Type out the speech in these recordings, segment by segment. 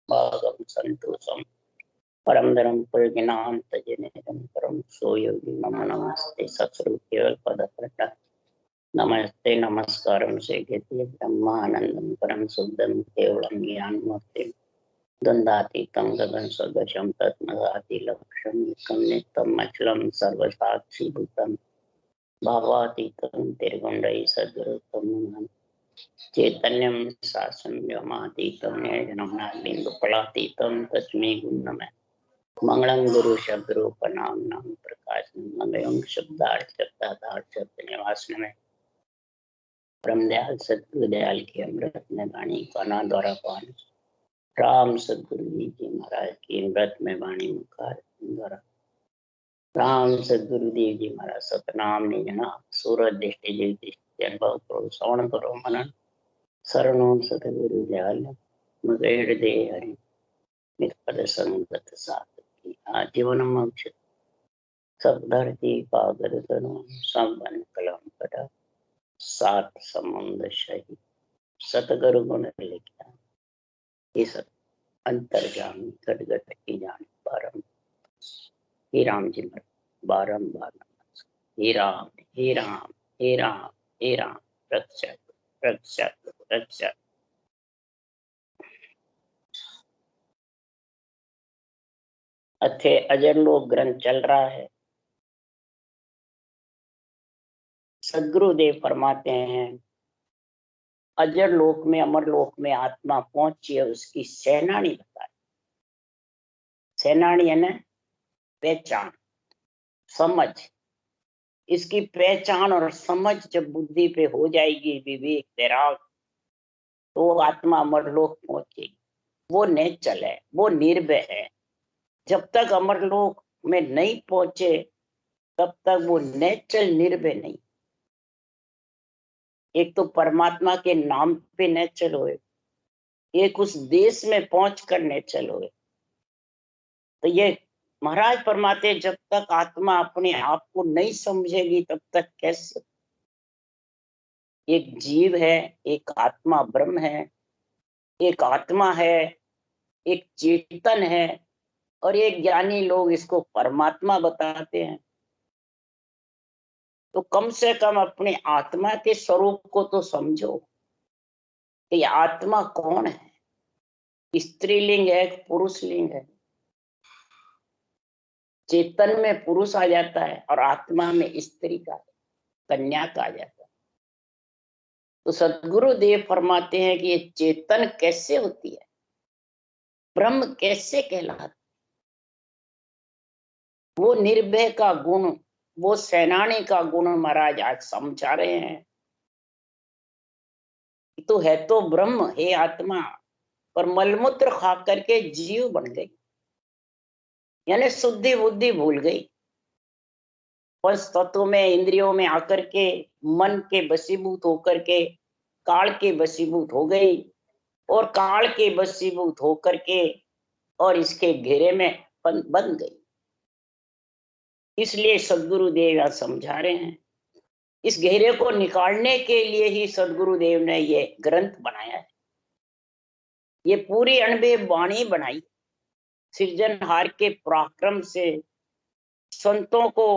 भागम संतोषम परम धर्म परिज्ञानतजनितं परम सोयोगी नमो नमस्ते सत्स्वरूप केवल पदप्रटा नमस्ते नमस्कारम से ब्रह्मानंदम परम शुद्धम केवलम ज्ञानमूर्तिम द्वंद्वातीतं गगन सदृशं तत्मदाति लक्ष्यम एकं नित्यं अचलं सर्वसाक्षी भूतं भावातीतं त्रिगुणरहितं सद्गुरुतं चैतन्यं शासनं व्योमातीतं निर्गुणं बिंदुफलातीतं तस्मै गुणमें मंगलम गुरु शब्द रूप नाम नाम प्रकाश मंगलम शब्दार्थ शब्दार्थ शब्द निवास में परम दयाल सतगुरु दयाल की अमृत में वाणी काना द्वारा पान राम सतगुरु जी महाराज की अमृत में वाणी मुखार द्वारा राम सतगुरु देव जी महाराज सतनाम निजना सूरज दृष्टि जीव दृष्टि अनुभव करो श्रवण करो मनन शरणों सतगुरु दयाल मगेड़ दे हरि निष्पद संगत साथ की आजीवन मोक्ष सब धरती पागर करो सब बन कलम कटा सात समुद्र सही सतगुरु गुण लिखा इस अंतर्जामी गदगद की जान बारम हे राम जी मर बारम्बार हे राम हे राम हे राम हे राम रक्षक रक्षक रक्षक। अथे अजर लोक ग्रंथ चल रहा है। सदगुरुदेव फरमाते हैं अजर लोक में अमर लोक में आत्मा पहुंची है, उसकी सेनानी बताए। सेनानी है ना पहचान समझ, इसकी पहचान और समझ जब बुद्धि पे हो जाएगी विवेक वैराग, तो आत्मा अमरलोक पहुंचेगी। वो नेचल है, वो निर्भय है। जब तक अमरलोक में नहीं पहुंचे तब तक वो नेचल निर्भय नहीं। एक तो परमात्मा के नाम पे नेचल होए, एक उस देश में पहुंचकर नेचल होए। तो ये महाराज फरमाते जब तक आत्मा अपने आप को नहीं समझेगी तब तक कैसे। एक जीव है, एक आत्मा ब्रह्म है, एक आत्मा है, एक चेतन है, और एक ज्ञानी लोग इसको परमात्मा बताते हैं। तो कम से कम अपने आत्मा के स्वरूप को तो समझो कि आत्मा कौन है। स्त्रीलिंग है, पुरुषलिंग है। चेतन में पुरुष आ जाता है और आत्मा में स्त्री का, कन्या का आ जाता है। तो सदगुरु देव फरमाते हैं कि ये चेतन कैसे होती है, ब्रह्म कैसे कहलाता, वो निर्भय का गुण, वो सेनानी का गुण महाराज आज समझा रहे हैं। तो है तो ब्रह्म, हे आत्मा, पर मलमूत्र खा करके जीव बन गई, यानी शुद्धि बुद्धि भूल गई। पंच तत्व में इंद्रियों में आकर के मन के वशीभूत होकर के काल के वशीभूत हो गई, और काल के वशीभूत होकर के और इसके घेरे में बन गई। इसलिए सदगुरु देव आज समझा रहे हैं, इस घेरे को निकालने के लिए ही सदगुरु देव ने ये ग्रंथ बनाया है। ये पूरी अनबे वाणी बनाई, सृजनहार के पराक्रम से संतों को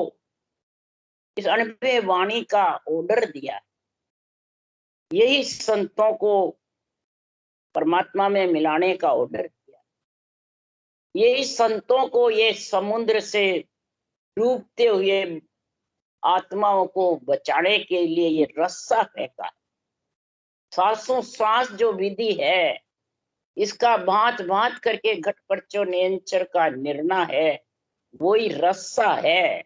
इस अनबे वाणी का ऑर्डर दिया। यही संतों को परमात्मा में मिलाने का ऑर्डर दिया। यही संतों को ये समुद्र से डूबते हुए आत्माओं को बचाने के लिए ये रस्सा फेंका है। सांसों सांस जो विधि है, इसका भांत भांत करके घट परचो नेंचर का निर्णय है, वही रस्सा है।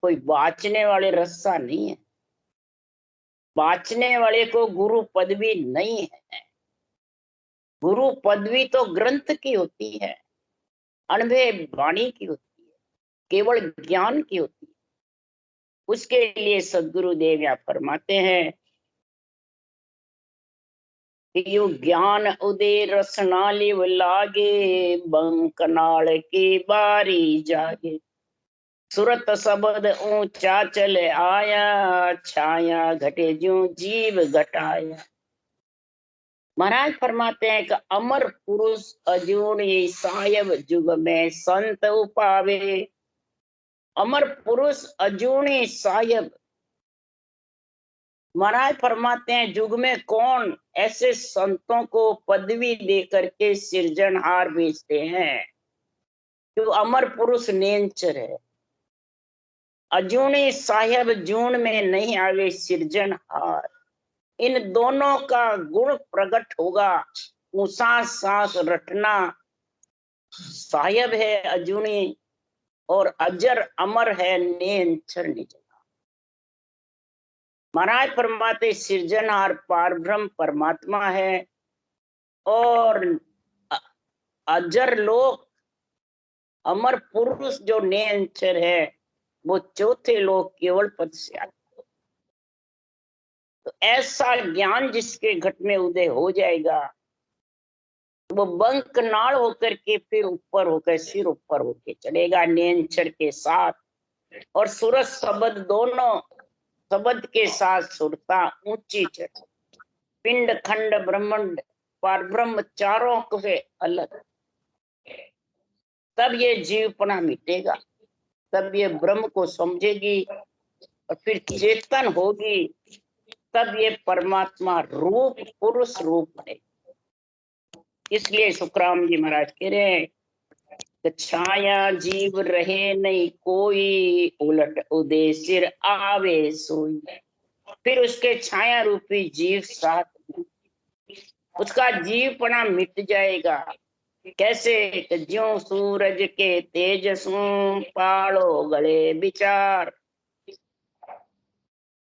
कोई बाँचने वाले रस्सा नहीं है। बाँचने वाले को गुरु पदवी नहीं है। गुरु पदवी तो ग्रंथ की होती है, अनबे वाणी की होती है, केवल ज्ञान की होती है। उसके लिए सदगुरु देव यहाँ फरमाते हैं कि यू ज्ञान उदय रसनाली लागे, बंकनाल की बारी जागे। सुरत शब्द ऊंचा चले आया, छाया घटे ज्यों जीव घटाया। महाराज फरमाते हैं कि अमर पुरुष अजूनी सायब जुग में संत उपावे। अमर पुरुष अजूनी सायब, महाराज फरमाते हैं युग में कौन ऐसे संतों को पदवी दे करके सृजनहार भेजते हैं, जो अमर पुरुष नेंचर है। अजूनी साहेब जून में नहीं आवे सृजनहार। इन दोनों का गुण प्रकट होगा। ऊंचा सांस रटना साहेब है अजूनी, और अजर अमर है नेंचर निजना। महाराज फरमाते सृजनहार पारब्रह्म परमात्मा है, और अजर लोक अमर पुरुष जो नेंचर है वो चौथे लोक केवल पद से आते। तो ऐसा ज्ञान जिसके घट में उदय हो जाएगा, वो बंक नाड़ होकर के फिर ऊपर होकर सिर ऊपर होके चलेगा नेंचर के साथ। और सूरज शब्द दोनों शब्द के साथ सुरता ऊंची चढ़। पिंड खंड ब्रह्मांड पर ब्रह्म चारों से अलग। तब ये जीवपना मिटेगा, तब ये ब्रह्म को समझेगी, और फिर चेतन होगी। तब ये परमात्मा रूप पुरुष रूप है। इसलिए सुखराम जी महाराज कह रहे हैं कि छाया जीव रहे नहीं कोई, उलट उदय सिर आवे सोई। फिर उसके छाया रूपी जीव साथ, उसका जीवपना मिट जाएगा। कैसे? ज्यों सूरज के तेजसों पाड़ो गले विचार।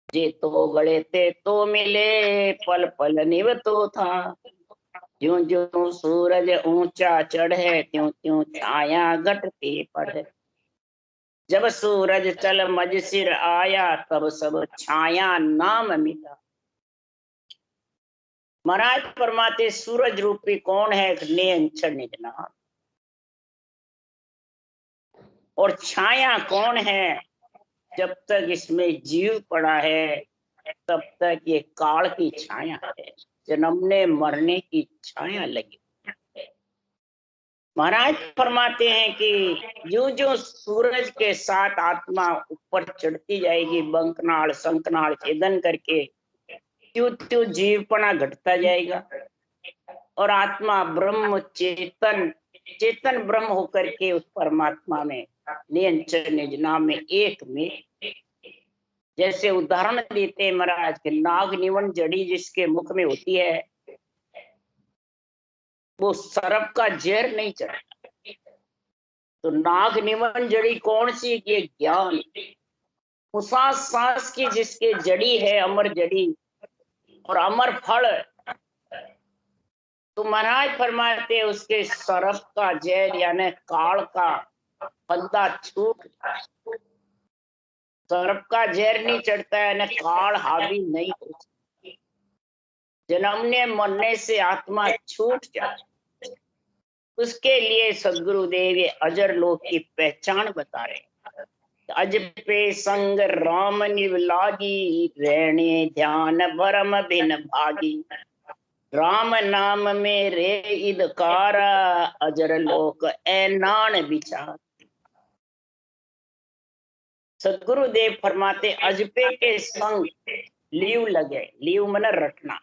जे तो गले ते तो मिले, पल पल निव तो था। ज्यों ज्यों सूरज ऊंचा चढ़े, त्यों त्यों छाया घटती पड़े। जब सूरज चल मज सिर आया, तब सब छाया नाम मिटा। महाराज फरमाते सूरज रूपी कौन है? नेंचर निजना। और छाया कौन है? जब तक इसमें जीव पड़ा है तब तक ये काल की छाया है, जन्मने मरने की छाया लगी। महाराज फरमाते हैं कि जो जो सूरज के साथ आत्मा ऊपर चढ़ती जाएगी, बंकनाड़ संकनाड़ छेदन करके, त्यों त्यों जीवपना घटता जाएगा। और आत्मा ब्रह्म चेतन चेतन ब्रह्म होकर के उस परमात्मा में नियंत्रण निजना में एक में। जैसे उदाहरण देते हैं महाराज के, नाग निवन जड़ी जिसके मुख में होती है, वो सर्प का जहर नहीं चढ़ता। तो नाग निवन जड़ी कौन सी? ये ज्ञान। उसा सांस की जिसके जड़ी है अमर जड़ी और अमर फल, तो महाराज फरमाते उसके सर्प का जहर यानी काल का फंदा छूट। सर्प का जहर नहीं चढ़ता है, न काल हावी नहीं होती। जन्मने मरने से आत्मा छूट जाए, उसके लिए सदगुरुदेव ये अजर लोक की पहचान बता रहे। अज पे संग राम निवलागी, रहने ध्यान भरम बिन भागी। राम नाम में रे इदकारा, अजर लोक ऐनान विचार। सदगुरुदेव फरमाते अजपे के संग लीव लगे। लीव मन रटना।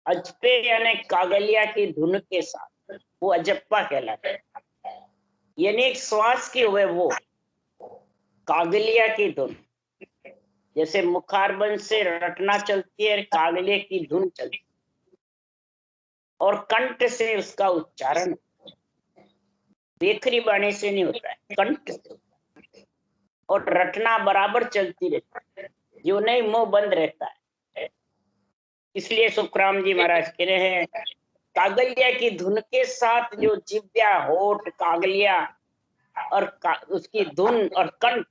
अजपे यानी कागलिया की धुन के साथ, वो अजप्पा कहलाता है। यानी एक श्वास की हुए वो कागलिया की धुन। जैसे मुखारबंद से रटना चलती है, कागलिया की धुन चलती है, और कंठ से उसका उच्चारण। बेखरी बाणी से नहीं होता है, कंठ से। और रटना बराबर चलती रहती है, जो नहीं मुंह बंद रहता है। इसलिए सुखराम जी महाराज कह रहे हैं कागलिया की धुन के साथ जो जिव्या होठ कागलिया और उसकी धुन और कंठ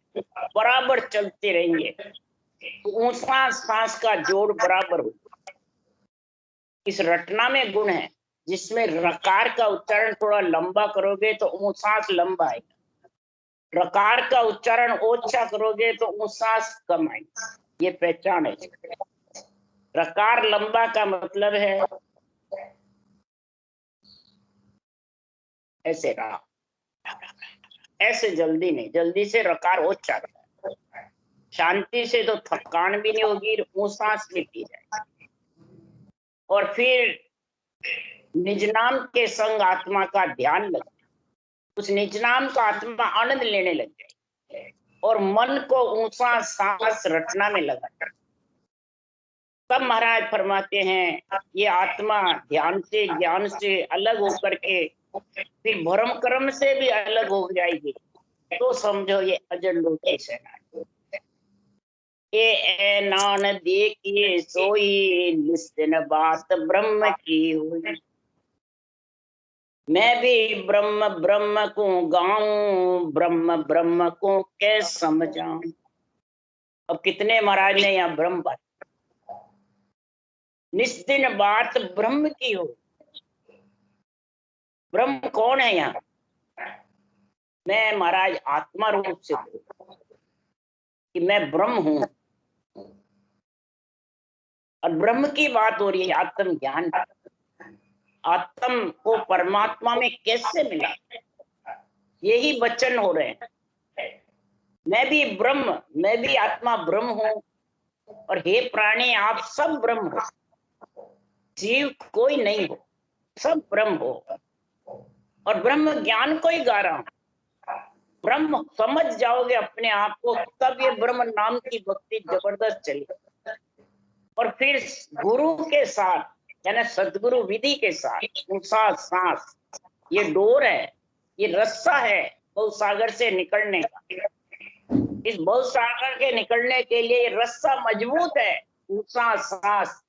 बराबर चलते रहेंगे, तो ऊंचा सांस का जोड़ बराबर हो। इस रटना में गुण है, जिसमें रकार का उच्चारण थोड़ा लंबा करोगे तो ऊंचास लंबा आएगा, रकार का उच्चारण ओछा करोगे तो ऊंचास कम आएगा। ये पहचान है। रकार लंबा का मतलब है ऐसे रहा, ऐसे जल्दी नहीं, जल्दी से रकार हो जाता है। शांति से तो थकान भी नहीं होगी, सांस भी पी जाएगी। और फिर निज नाम के संग आत्मा का ध्यान लग, उस निज नाम का आत्मा आनंद लेने लग जाए और मन को ऊंचा सांस रटना में लगा। तब महाराज फरमाते हैं ये आत्मा ध्यान से ज्ञान से अलग होकर के फिर भ्रम कर्म से भी अलग हो जाएगी, तो समझो ये अजंडों की सेना। ये नान देखिए सोई निस्दिन बात ब्रह्म की हुई। मैं भी ब्रह्म ब्रह्म को गाऊं, ब्रह्म ब्रह्म को कैसे समझाऊं। अब कितने महाराज ने यहाँ ब्रह्म बात, निस्दिन बात ब्रह्म की हो। ब्रह्म कौन है यहाँ? मैं महाराज आत्मा रूप से कि मैं ब्रह्म हूं, और ब्रह्म की बात हो रही है, आत्म ज्ञान। आत्म को परमात्मा में कैसे मिला, यही वचन हो रहे हैं। मैं भी ब्रह्म, मैं भी आत्मा ब्रह्म हूं, और हे प्राणी आप सब ब्रह्म हो, जीव कोई नहीं हो, सब ब्रह्म हो। और ब्रह्म ज्ञान को ही गा रहा हूं। ब्रह्म समझ जाओगे अपने आप को, तब ये ब्रह्म नाम की भक्ति जबरदस्त चली। और फिर गुरु के साथ, यानी सदगुरु विधि के साथ ऊंचा सांस, ये डोर है, ये रस्सा है भव सागर से निकलने का। इस भव सागर के निकलने के लिए ये रस्सा मजबूत है, ऊंचा सांस।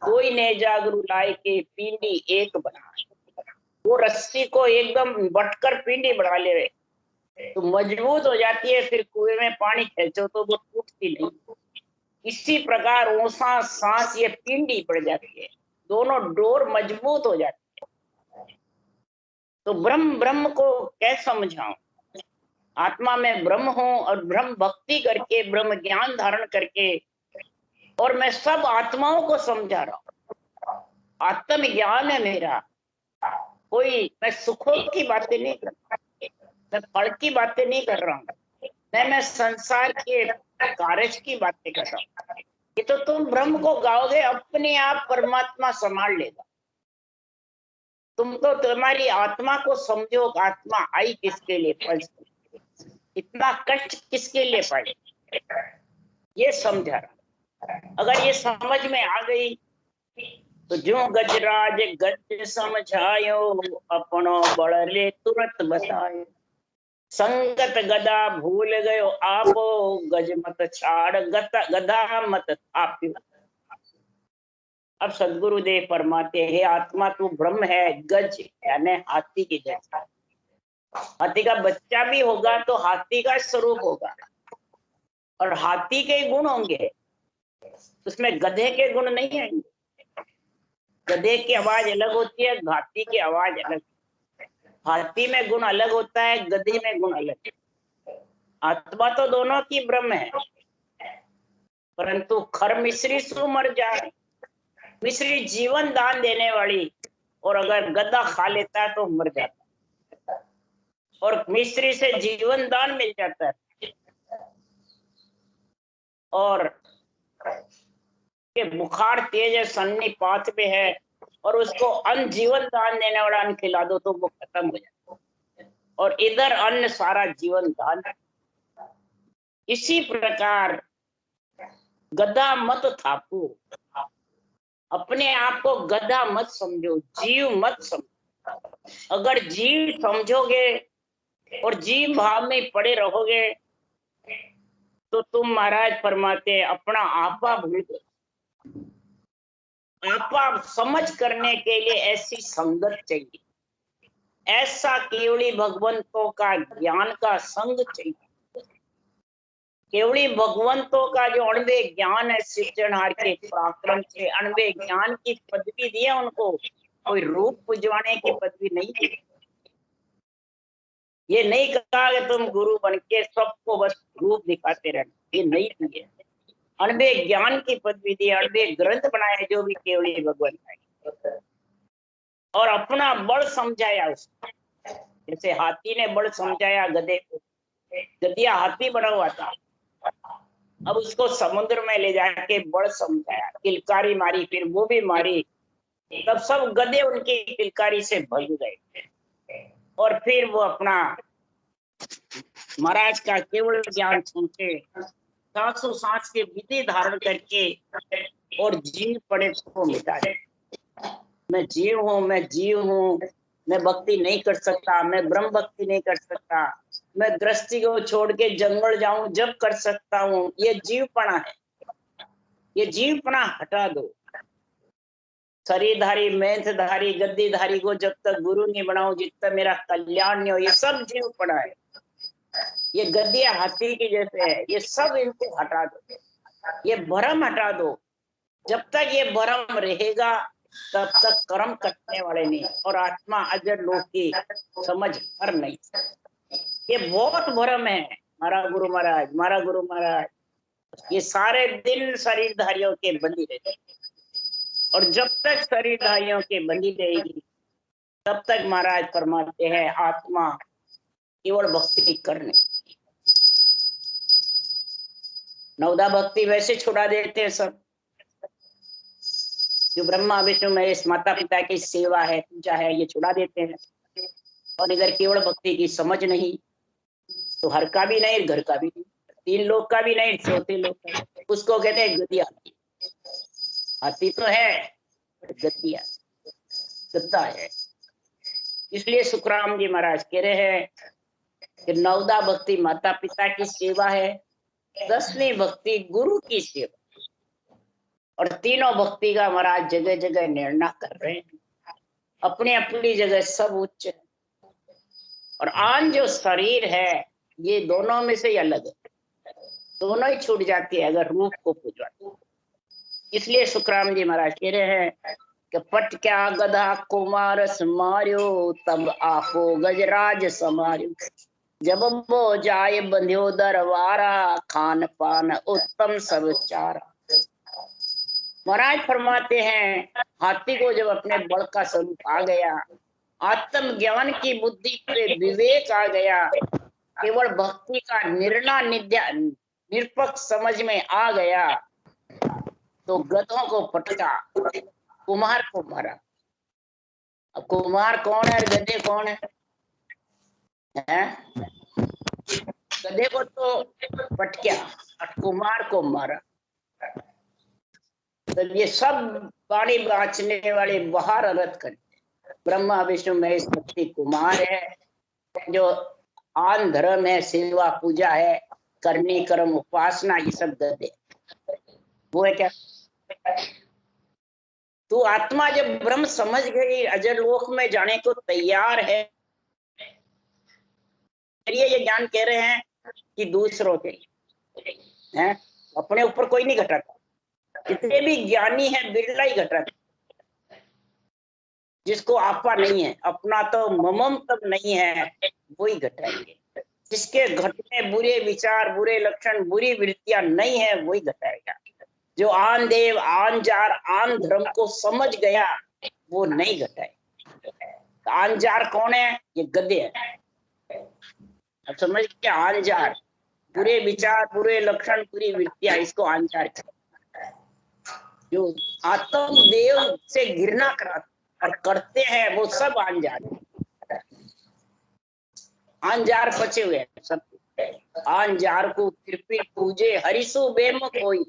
कोई ने जागरू लाए के पिंडी एक बना, वो रस्सी को एकदम बटकर पिंडी बढ़ा ले तो मजबूत हो जाती है, फिर कुएं में पानी खींचो तो वो टूटती नहीं। इसी प्रकार ऊंचा सांस ये पिंडी पड़ जाती है, दोनों डोर मजबूत हो जाती है। तो ब्रह्म ब्रह्म को कैसे समझाऊं? आत्मा में ब्रह्म हूं, और ब्रह्म भक्ति करके, ब्रह्म ज्ञान धारण करके, और मैं सब आत्माओं को समझा रहा हूं। आत्म ज्ञान है मेरा। कोई मैं सुखों की बातें नहीं कर रहा, मैं फल की बातें नहीं कर रहा हूँ, मैं संसार के कार्य की बातें कर रहा हूँ। ये तो तुम ब्रह्म को गाओगे, अपने आप परमात्मा संभाल लेगा। तुम तो तुम्हारी आत्मा को समझो, आत्मा आई किसके लिए, फल, इतना कष्ट किसके लिए पड़े, ये समझा रहा। अगर ये समझ में आ गई तो जो गजराज गज समझायो, अपनो बड़ले तुरंत बतायो। संगत गदा भूल गयो आपो, गज मत छाड़ गदा मत थाप्यो। अब सदगुरुदेव फरमाते हैं आत्मा तू ब्रह्म है, गज यानी हाथी की जैसा। हाथी का बच्चा भी होगा तो हाथी का स्वरूप होगा, और हाथी के गुण होंगे, उसमें गधे के गुण नहीं आएंगे। गधे की आवाज अलग होती है, हाथी की आवाज अलग। हाथी में गुण अलग होता है, गधे में गुण अलग। आत्मा तो दोनों की ब्रह्म है, परंतु खर मिश्री सु मर जाए। मिश्री जीवन दान देने वाली, और अगर गधा खा लेता है तो मर जाता है, और मिश्री से जीवन दान मिल जाता है। और बुखार तेज है, सन्निपात पे है, और उसको अन्न जीवन दान देने वाला अन्न खिला दो तो वो खत्म हो जाता है, और इधर अन्न सारा जीवन दान। इसी प्रकार गधा मत थापो, अपने आप को गधा मत समझो, जीव मत समझो। अगर जीव समझोगे और जीव भाव में पड़े रहोगे तो तुम महाराज फरमाते अपना आपा भूल गए। आपा समझ करने के लिए ऐसी संगत चाहिए, ऐसा केवली भगवंतों का ज्ञान का संग चाहिए। केवली भगवंतों का जो अणवे ज्ञान है, सृजनहार के पराक्रम से अणवे ज्ञान की पदवी दी है उनको, कोई रूप पुजवाने की पदवी नहीं दी। ये नहीं कहा कि तुम गुरु बन के सबको बस रूप दिखाते रहना, ये नहीं दी है। अणबे ज्ञान की पदवी दी, अणबे ग्रंथ बनाए जो भी केवली भगवान है, और अपना बल समझाया उसको। जैसे हाथी ने बल समझाया गधे को, गधिया हाथी बना हुआ था, अब उसको समुद्र में ले जाके बल समझाया, किलकारी मारी, फिर वो भी मारी, तब सब गधे उनकी किलकारी से भग गए। और फिर वो अपना महाराज का केवल ज्ञान सुन के 700 की विधि धारण करके और जीव पड़े को मिटा दे। मैं जीव हूँ, मैं जीव हूँ, मैं भक्ति नहीं कर सकता, मैं ब्रह्म भक्ति नहीं कर सकता, मैं गृहस्थी को छोड़ के जंगल जाऊं जब कर सकता हूँ, ये जीवपना है। ये जीवपना हटा दो। शरीरधारी, मेहनतधारी, गद्दीधारी को जब तक गुरु नहीं बनाऊं, जित तक मेरा कल्याण नहीं हो, ये सब जीवपना है। ये गद्दिया हाथी की जैसे है, ये सब इनको हटा दो, ये भ्रम हटा दो। जब तक ये भ्रम रहेगा तब तक कर्म कटने वाले नहीं, और आत्मा अजर लोक की समझ कर नहीं। ये बहुत भ्रम है। हमारा गुरु महाराज, हमारा गुरु महाराज, ये सारे दिन शरीरधारियों के बंदी रहते, और जब तक शरीरधारियों के बंदी रहेगी तब तक महाराज फरमाते हैं आत्मा केवल भक्ति करने। नवदा भक्ति वैसे छुड़ा देते हैं सब, जो ब्रह्मा विष्णु महेश माता पिता की सेवा है, पूजा है, ये छुड़ा देते हैं। और इधर केवल भक्ति की समझ नहीं, तो हर का भी नहीं, घर का भी नहीं, 3 लोग का भी नहीं, 4 लोग का, उसको कहते हैं गद्दिया हाथी। हाथी तो है, गद्दिया गद्दा है। इसलिए सुखराम जी महाराज कह रहे हैं कि नवदा भक्ति माता पिता की सेवा है, 10वीं भक्ति गुरु की सेवा, और तीनों भक्ति का महाराज जगह जगह निर्णय कर रहे हैं। अपनी अपनी जगह सब उच्च है, और आन जो शरीर है ये दोनों में से अलग है, दोनों ही छूट जाती है अगर रूप को पूजवाते। इसलिए सुखराम जी महाराज कह रहे हैं कि पट क्या गधा कुमार समार्यो, तब आपो गजराज समार्यो, जब वो जाए बंध्यो दरबारा, खान पान उत्तम सब चारा। महाराज फरमाते हैं हाथी को जब अपने बल का स्वरूप आ गया, आत्म ज्ञान की बुद्धि पे विवेक आ गया, केवल भक्ति का निर्णय निरपक्ष समझ में आ गया, तो गधों को पटका, कुम्हार को मारा। अब कुम्हार कौन है और गधे कौन है? गधे को तो पटकिया और कुम्हार को मारा। तो ये सब पानी बाँचने वाले बाहर रथ करते। ब्रह्मा विष्णु महेश भक्ति कुमार है, जो आन धर्म है, सेवा पूजा है, करनी कर्म उपासना, ये सब गधे। वो है क्या? तू आत्मा जब ब्रह्म समझ गई, अजर लोक में जाने को तैयार है, ये ज्ञान कह रहे हैं कि दूसरों के हैं, अपने ऊपर कोई नहीं घटाता। जितने भी ज्ञानी है बिरला ही घटाता, जिसको आपा नहीं है, अपना तो ममम तब नहीं है, वही घटाएंगे। जिसके घट में बुरे विचार, बुरे लक्षण, बुरी वृत्तियां नहीं है, वही घटाएगा। जो आन देव, आन जार, आन धर्म को समझ गया, वो नहीं घटाएगा। आन जार कौन है? ये गधे है। अब समझ के आन जार, बुरे विचार, बुरे लक्षण, बुरी वृत्तियां, इसको आन जार। जो आत्म देव से घृणा और करते हैं, वो सब आंजार। आंजार बचे हुए सब। आंजार को फिर पूजे हरिसु बेमुख होई,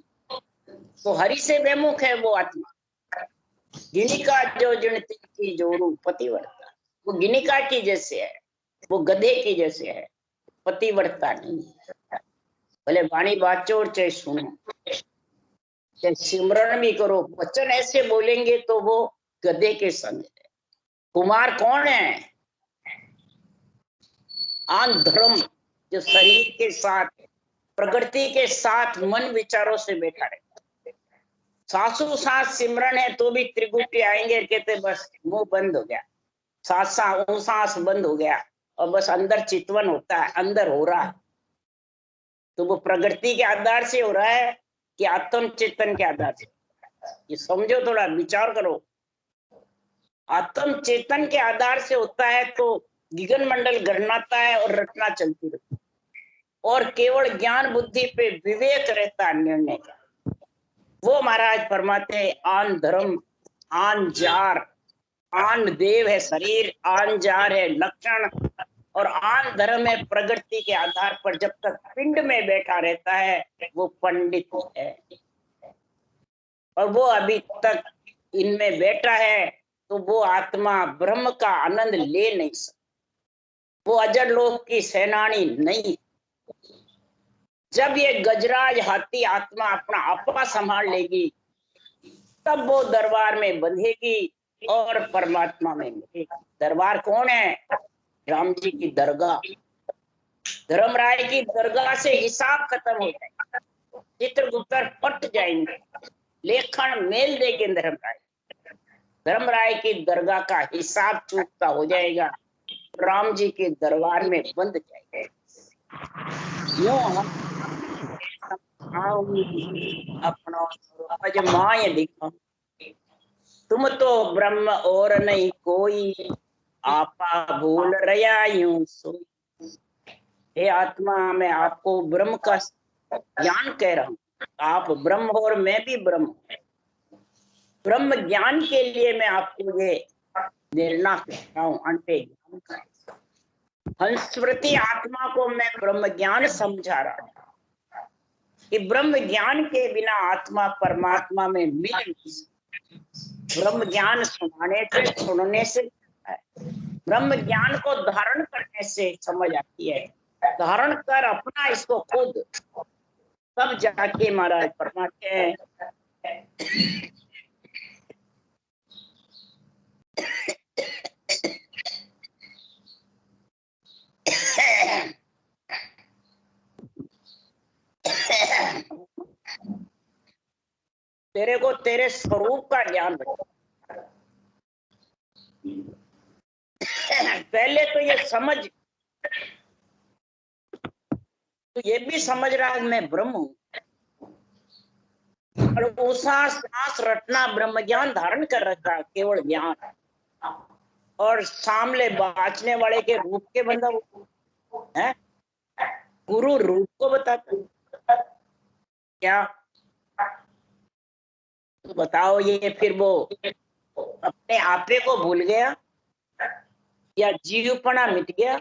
तो हरि से बेमुख है वो आत्मा। गिनिका जो जिणती की जोरू पतिव्रता, वो गिनिका की जैसे है, वो गधे की जैसे है, पतिव्रता नहीं है। भले वाणी बाचो और चाहे सुनो, चाहे सिमरन भी करो, वचन ऐसे बोलेंगे तो वो गधे के संग है। कुमार कौन है? आन धर्म, जो शरीर के साथ, प्रकृति के साथ, मन विचारों से बैठा है। सासू सास सिमरन है तो भी त्रिगुटी आएंगे, कहते बस मुंह बंद हो गया, सांस बंद हो गया, और बस अंदर चितवन होता है, अंदर हो रहा है। तो वो प्रकृति के आधार से हो रहा है कि आत्म चेतन के आधार से। ये समझो, थोड़ा विचार करो। आत्म चेतन के आधार से होता है तो गगन मंडल गणनाता है और रचना चलती रहती है, और केवल ज्ञान बुद्धि पे विवेक रहता है निर्णय का। वो महाराज फरमाते हैं, आन धर्म आन जार, आन देव है शरीर, आन जार है लक्षण, और आन धर्म है प्रगति के आधार पर जब तक पिंड में बैठा रहता है वो पंडित है। और वो अभी तक इनमें बैठा है तो वो आत्मा ब्रह्म का आनंद ले नहीं सकता, वो अजर लोक की सेनानी नहीं। जब ये गजराज हाथी आत्मा अपना आपा संभाल लेगी तब वो दरबार में बंधेगी और परमात्मा में मिलेगी। दरबार कौन है? राम जी की दरगाह। धर्मराय की दरगाह से हिसाब खत्म हो जाएगा, चित्रगुप्त पट जाएंगे, लेखन मेल देंगे धर्मराय। धर्मराय की दरगाह का हिसाब चूकता हो जाएगा, राम जी के दरबार में बंद जाएगा। यूं हम अपना अजमाय दिखा, तुम तो ब्रह्म और नहीं कोई, आपा भूल रया यूं सोई। हे आत्मा, मैं आपको ब्रह्म का ज्ञान कह रहा हूँ, आप ब्रह्म और मैं भी ब्रह्म। ब्रह्म ज्ञान के लिए मैं आपको ये निर्णय कह रहा हूँ, अंटे ज्ञान का। हंस्मृति आत्मा को मैं ब्रह्म ज्ञान समझा रहा हूँ कि ब्रह्म ज्ञान के बिना आत्मा परमात्मा में मिल नहीं सकती। ब्रह्म ज्ञान सुनने से है। ब्रह्म ज्ञान को धारण करने से समझ आती है, धारण कर अपना इसको खुद, तब जाके महाराज फरमाते हैं तेरे को तेरे स्वरूप का ज्ञान बचा। पहले तो ये समझ, तो ये भी समझ रहा है मैं ब्रह्म हूं, और उसा सांस रटना ब्रह्म ज्ञान धारण कर रखा, केवल ज्ञान। और सामने बाँचने वाले के रूप के बंदा है, गुरु रूप को बताता क्या? तो बताओ, ये फिर वो अपने आपे को भूल गया, या जीवपना मिट गया,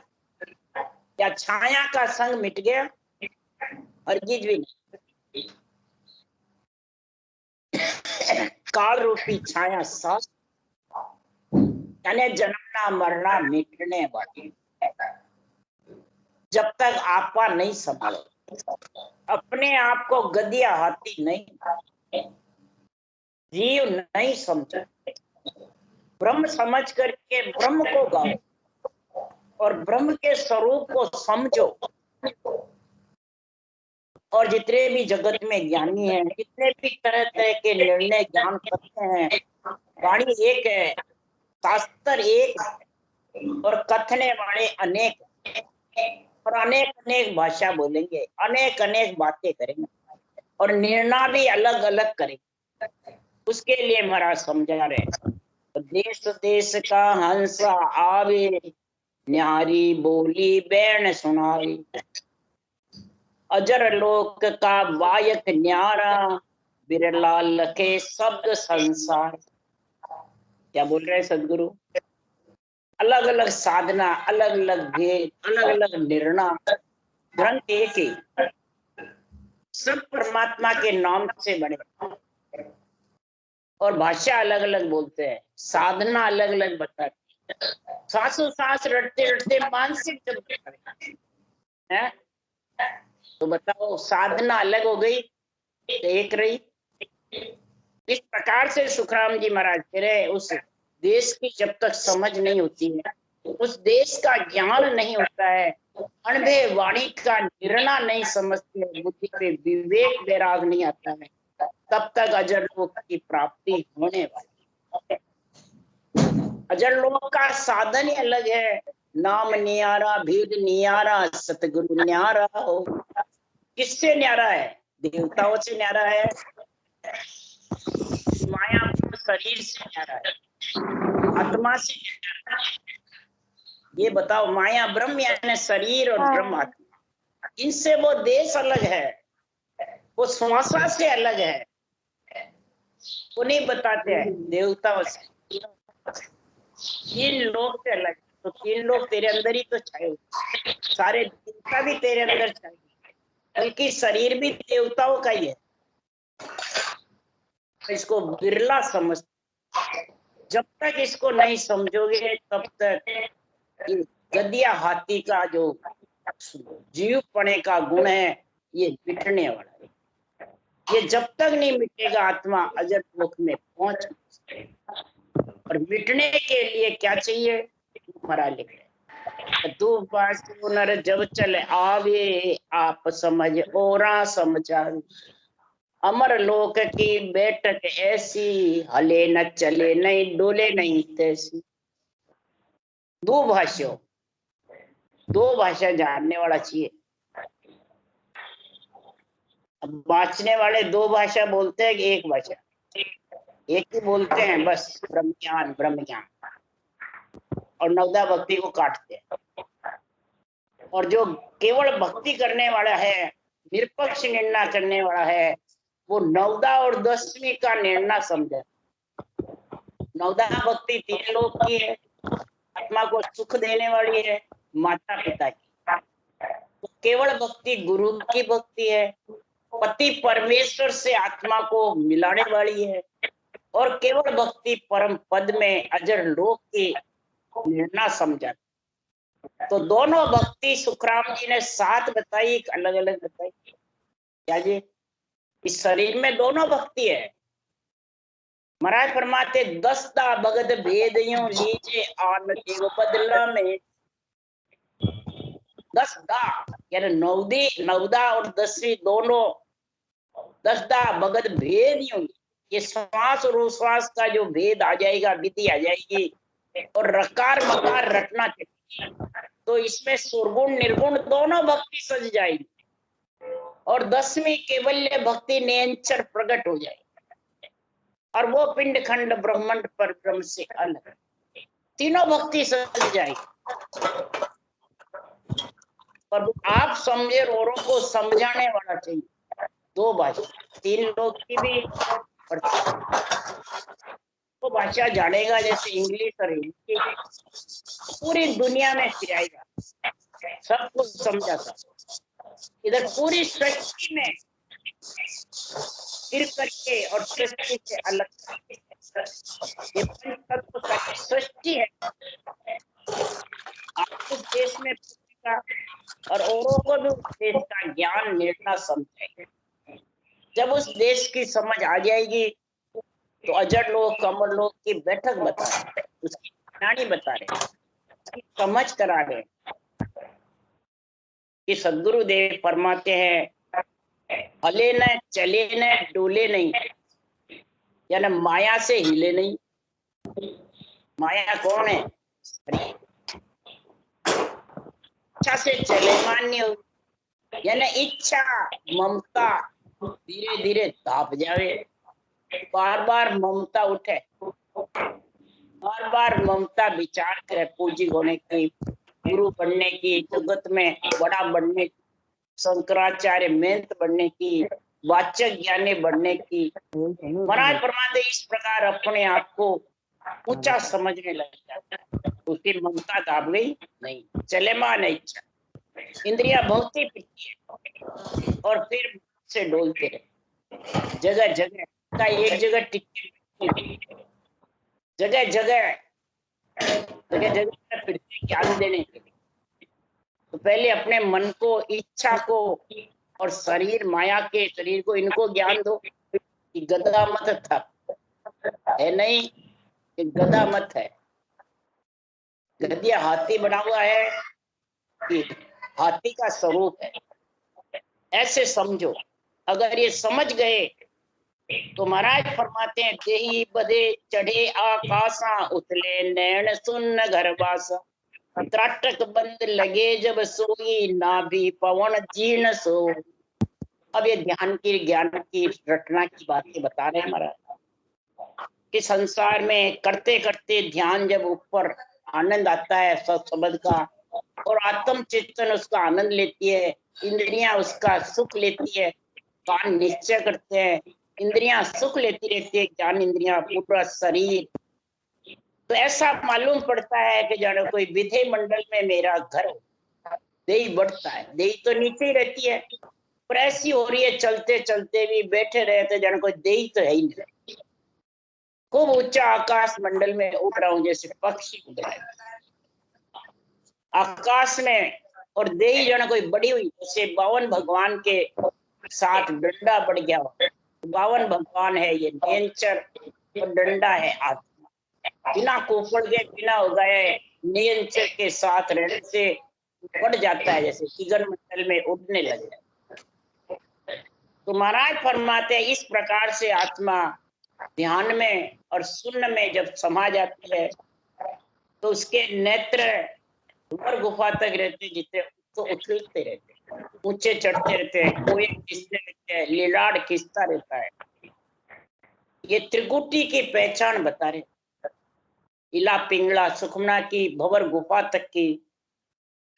या छाया का संग मिट गया? और चीज भी नहीं। काल रूपी छाया सास, यानी जन्मना मरना मिटने वाली। जब तक आपा नहीं संभालो, अपने आप को गदिया हाथी नहीं, जीव नहीं समझो, ब्रह्म समझ करके ब्रह्म को गाओ और ब्रह्म के स्वरूप को समझो। और जितने भी जगत में ज्ञानी हैं, जितने भी तरह तरह के निर्णय ज्ञान करते हैं, वाणी एक है, शास्त्र एक है, और कथने वाले अनेक, और अनेक अनेक भाषा बोलेंगे, अनेक अनेक बातें करेंगे, और निर्णय भी अलग अलग करेंगे। उसके लिए महाराज समझा रहे, देश देश का हंसा आवे, न्यारी बोली बैन सुनावी, अजर लोक का वायक न्यारा, बिरला लखे शब्द संसार। क्या बोल रहे हैं सदगुरु? अलग अलग साधना, अलग अलग भेद, अलग अलग निर्णय, ग्रंथ एक ही, सब परमात्मा के नाम से बने, और भाषा अलग अलग बोलते हैं, साधना अलग अलग बताते हैं। सांसों सांस रटते रटते मानसिक जब है, तो बताओ साधना अलग हो गई, एक रही। इस प्रकार से सुखराम जी महाराज कह रहे, उस देश की जब तक समझ नहीं होती है, उस देश का ज्ञान नहीं होता है, अनभे वाणी का निर्णय नहीं समझते, बुद्धि पे विवेक वैराग नहीं आता है, तब तक अजर लोक की प्राप्ति होने वाली। अजर लोक का साधन ही अलग है, नाम नियारा, भेद नियारा, सतगुरु न्यारा हो। किससे न्यारा है? देवताओं से न्यारा है, माया शरीर से न्यारा है, आत्मा से न्यारा है। ये बताओ, माया ब्रह्म यानी शरीर और ब्रह्म आत्मा, इनसे वो देश अलग है, वो श्वासा से अलग है, वो नहीं बताते हैं देवताओं से। तीन लोग से अलग, तो तीन लोग तेरे अंदर ही तो छाए, सारे देवता भी तेरे अंदर छाए, बल्कि शरीर भी देवताओं का ही है। इसको बिरला समझ, जब तक इसको नहीं समझोगे तब तक ये गधिया हाथी का जो जीवपणे का गुण है ये मिटने वाला है। ये जब तक नहीं मिटेगा आत्मा अजर लोक में पहुंच। और मिटने के लिए क्या चाहिए? मरा लिख रहे तू पास नर जब चले आवे आप समझ ओरा समझा, अमर लोक की बैठक ऐसी हले न चले नहीं डोले नहीं तैसी। दो भाषा जानने वाला चाहिए। अब बाँचने वाले दो भाषा बोलते हैं कि एक भाषा? एक ही बोलते हैं बस, ब्रह्म ज्ञान, और नवदा भक्ति को काटते हैं। और जो केवल भक्ति करने वाला है, निरपक्ष निर्णय करने वाला है, वो नवदा और दसवीं का निर्णय समझे। नवदा भक्ति तीन लोक की है, आत्मा को सुख देने वाली है, माता पिता की। तो केवल भक्ति गुरु की भक्ति है, पति परमेश्वर से आत्मा को मिलाने वाली है। और केवल भक्ति परम पद में अजर लोक की निर्णय समझा। तो दोनों भक्ति सुखराम जी ने साथ बताई, अलग अलग बताई। क्या जी? इस शरीर में दोनों भक्ति है। महाराज फरमाते 10 दा भगत भेद यूं लीजे आन देव बदला में। 10 दा यानी नवदा और 10वीं दोनों 10 दा भगत भेद यूं, ये श्वास और उश्वास का जो भेद आ जाएगा, विधि आ जाएगी, और रकार मकार रटना चाहिए। तो इसमें सुरगुण निर्गुण दोनों भक्ति सज जाएगी, और 10वीं केवल्य भक्ति निरंतर प्रकट हो जाएगी, और वो पिंड खंड ब्रह्मांड पर ब्रह्म से अलग, तीनों भक्ति सज जाएगी। पर आप समझे, औरों को समझाने वाला चाहिए। दो भाषा, तीन लोग की भी, और वो भाषा जानेगा जैसे इंग्लिश और हिंदी, पूरी दुनिया में फिराएगा, सब कुछ समझा था। इधर पूरी सृष्टि में फिर करके और सृष्टि से अलग, ये पंचतत्व सृष्टि है। आपको देश में का और औरों को भी उस देश का ज्ञान मिलना समझेंगे। जब उस देश की समझ आ जाएगी तो अजर लोग कमल लोग की बैठक बता रहे, उसकी कहानी बता रहे, उसकी समझ करा रहे कि सदगुरुदेव फरमाते हैं हले न चले न डोले नहीं, यानी माया से हिले नहीं। माया कौन है? इच्छा से चले मान्य हो, यानी इच्छा ममता धीरे धीरे ताप जावे, बार बार ममता उठे, बार बार ममता विचार करे पूजी होने की, गुरु बनने की, जगत में बड़ा बनने की, शंकराचार्य मेहनत बनने की, वाचक ज्ञानी बनने की। महाराज परमात्मा इस प्रकार अपने आप को ऊंचा समझने लग जाता है, उसकी ममता दाब गई नहीं, चले मान इच्छा, इंद्रिया भक्ति पीती है, और फिर से डोलते रहे। जगह जगह का एक जगह टिके, जगह जगह फिरते ज्ञान देने के लिए। तो पहले अपने मन को, इच्छा को, और शरीर माया के शरीर को, इनको ज्ञान दो कि गधा मत था, है नहीं, कि गधा मत है, गधिया हाथी बना हुआ है कि हाथी का स्वरूप है, ऐसे समझो। अगर ये समझ गए तो महाराज फरमाते हैं देही बधे चढ़े आकाशा, उतले नैन सुन्न घर बासा, त्राटक बंद लगे जब सोई, ना भी पवन जीर्ण सो। अब ये ध्यान की ज्ञान की रटना की बातें बता रहे हैं महाराज कि संसार में करते करते ध्यान जब ऊपर आनंद आता है शब्द का और आत्म चिंतन उसका आनंद लेती है, इंद्रियां उसका सुख लेती है, कान निश्चय करते हैं, इंद्रियां सुख लेती रहती है, ज्ञान इंद्रियां, पूरा शरीर, तो ऐसा मालूम पड़ता है कि जानो कोई विधि मंडल में मेरा घर हो। देही बढ़ता है, देही तो नीचे ही रहती है पर ऐसी हो रही है चलते चलते भी बैठे रहते जानो कोई देही तो है ही नहीं। खूब ऊंचा आकाश मंडल में उड़ रहा हूं जैसे पक्षी उड़ रहा है आकाश में, और देही जो है कोई बड़ी हुई जैसे 52 भगवान के साथ डंडा बढ़ गया हो। 52 भगवान है ये नेचर और डंडा है आत्मा, बिना कोपड़ के बिना उगाए नेचर के साथ रहने से बढ़ जाता है जैसे गगन मंडल में उड़ने लग जाए। तो महाराज फरमाते इस प्रकार से आत्मा ध्यान में और शून्य में जब समा जाती है तो उसके नेत्र ऊपर गुफा तक रहते जितने तो उछलते रहते, ऊंचे चढ़ते रहते हैं, कोई खींचते रहते हैं, लीलाड़ खींचता रहता है। ये त्रिकुटी की पहचान बता रहे, इला पिंगला सुखमना की भंवर गुफा तक की।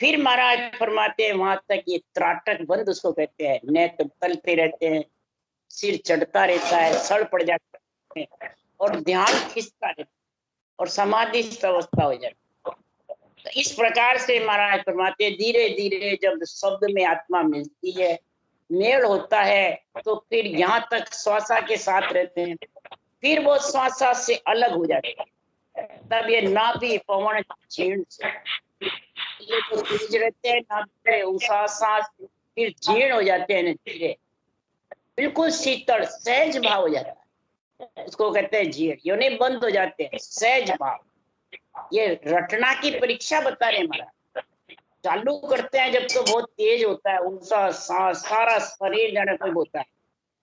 फिर महाराज फरमाते हैं वहां तक ये त्राटक बंद उसको कहते हैं, नेत्र तलते रहते हैं, सिर चढ़ता रहता है, सड़ पड़ जाता है और ध्यान खींचता रहता है और समाधि अवस्था हो जाती है। तो इस प्रकार से महाराज फरमाते धीरे धीरे जब शब्द में आत्मा मिलती है, मेल होता है, तो फिर यहाँ तक श्वासा के साथ रहते हैं, फिर वो श्वासा से अलग हो जाते हैं। तब ये नाभि पवन क्षीण से ये तो तेज रहते हैं नाभि सांस, फिर जीर्ण हो जाते हैं धीरे, बिल्कुल शीतल सहज भाव हो जाता है, उसको कहते हैं जीर्ण, यो नहीं बंद हो जाते हैं, सहज भाव। ये रटना की परीक्षा बता रहे महाराज। चालू करते हैं जब तो बहुत तेज होता है, उनका सारा शरीर जाने कोई होता है,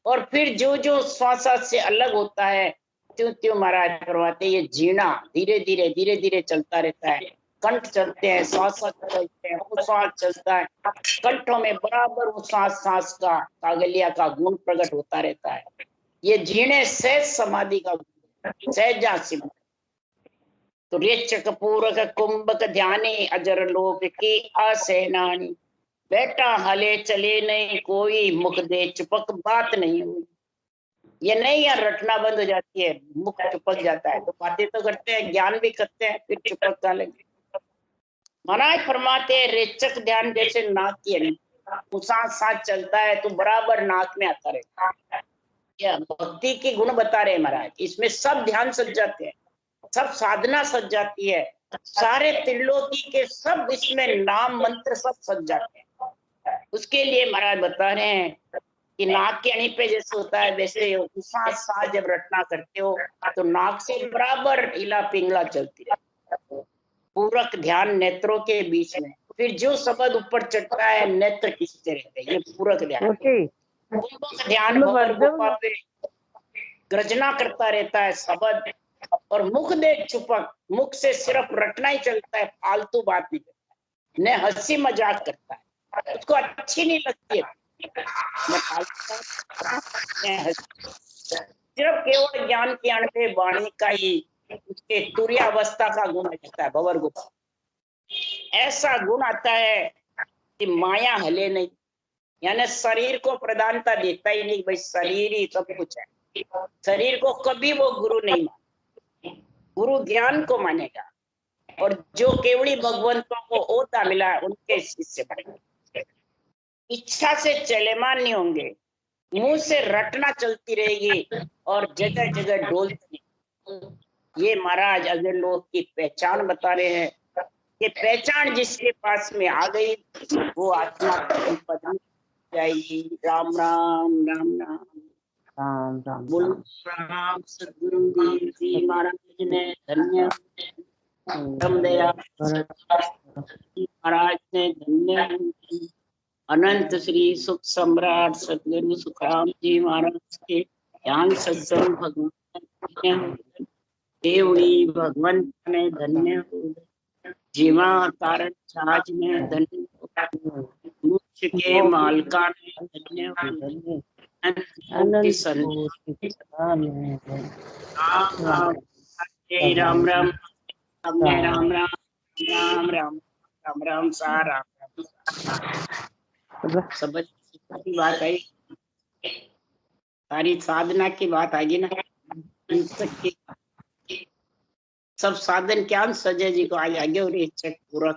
और फिर जो जो श्वास से अलग होता है त्यों त्यों महाराज करवाते ये जीना धीरे धीरे धीरे धीरे चलता रहता है। कंठ चलते हैं, श्वास चलते हैं, श्वास चलता है, कंठों में बराबर वो सांस का कागलिया का गुण प्रकट होता रहता है। ये जीने सहज समाधि का सहजा सिमरन। तो रेचक पूरक कुंभक ध्यानी अजर लोक की आसेनानी, बेटा हले चले नहीं कोई मुख दे चुपक बात नहीं हुई। ये नहीं यार रटना बंद हो जाती है, मुख चुपक जाता है, तो बातें तो करते हैं, ज्ञान भी करते हैं, फिर चुपक का लगे। महाराज फरमाते हैं रेचक ध्यान जैसे नाक की साथ चलता है तो बराबर नाक में आता रहता है। यह भक्ति के गुण बता रहे हैं महाराज, इसमें सब ध्यान सज जाते हैं, सब साधना सज जाती है, सारे त्रिलोकी के सब इसमें नाम मंत्र सब सज जाते हैं। उसके लिए महाराज बता रहे हैं कि नाक के अणी पे जैसे होता है वैसे सांस जब रटना करते हो तो नाक से बराबर इला पिंगला चलती है, पूरक ध्यान नेत्रों के बीच में। फिर जो शब्द ऊपर चढ़ता है नेत्र खींचते रहते हैं, ये पूरक ध्यान। कुंभक ध्यान पे गर्जना करता रहता है शब्द, और मुख दे चुपक, मुख से सिर्फ रटना ही चलता है, फालतू बात नहीं करता है, न हंसी मजाक करता है, उसको अच्छी नहीं लगती है, सिर्फ केवल ज्ञान की अणपे वाणी का ही उसके तुर्यावस्था का गुण रहता है, भंवर गुफा ऐसा गुण आता है कि माया हले नहीं, यानी शरीर को प्रधानता देता ही नहीं, भाई शरीर ही सब कुछ है, शरीर को कभी वो गुरु नहीं माने, गुरु ज्ञान को मानेगा, और जो केवली भगवंतों को ओता मिला है उनके शिष्य बनेंगे। इच्छा से चलेमान नहीं होंगे, मुंह से रटना चलती रहेगी और जगह जगह डोलती। ये महाराज अगर लोग की पहचान बता रहे हैं कि पहचान जिसके पास में आ गई वो आत्मा पद में जाएगी। राम राम राम राम राम राम बोल राम। सद्गुरुदेव जी महाराज ने धन्य, दया महाराज ने धन्य, अनंत श्री सुख सम्राट सदगुरु सुखराम जी महाराज के ज्ञान सत्संग भगवान देवड़ी भगवंत ने धन्य, जीवा कारण छाज ने धन्य, मुक्ष के मालका ने कोटि संत जय राम राम जय राम राम राम राम राम राम सा राम सब की बात आई, सारी साधना की बात आएगी ना। सब साधन क्या सजे जी को आज आगे और ये चेक पूरा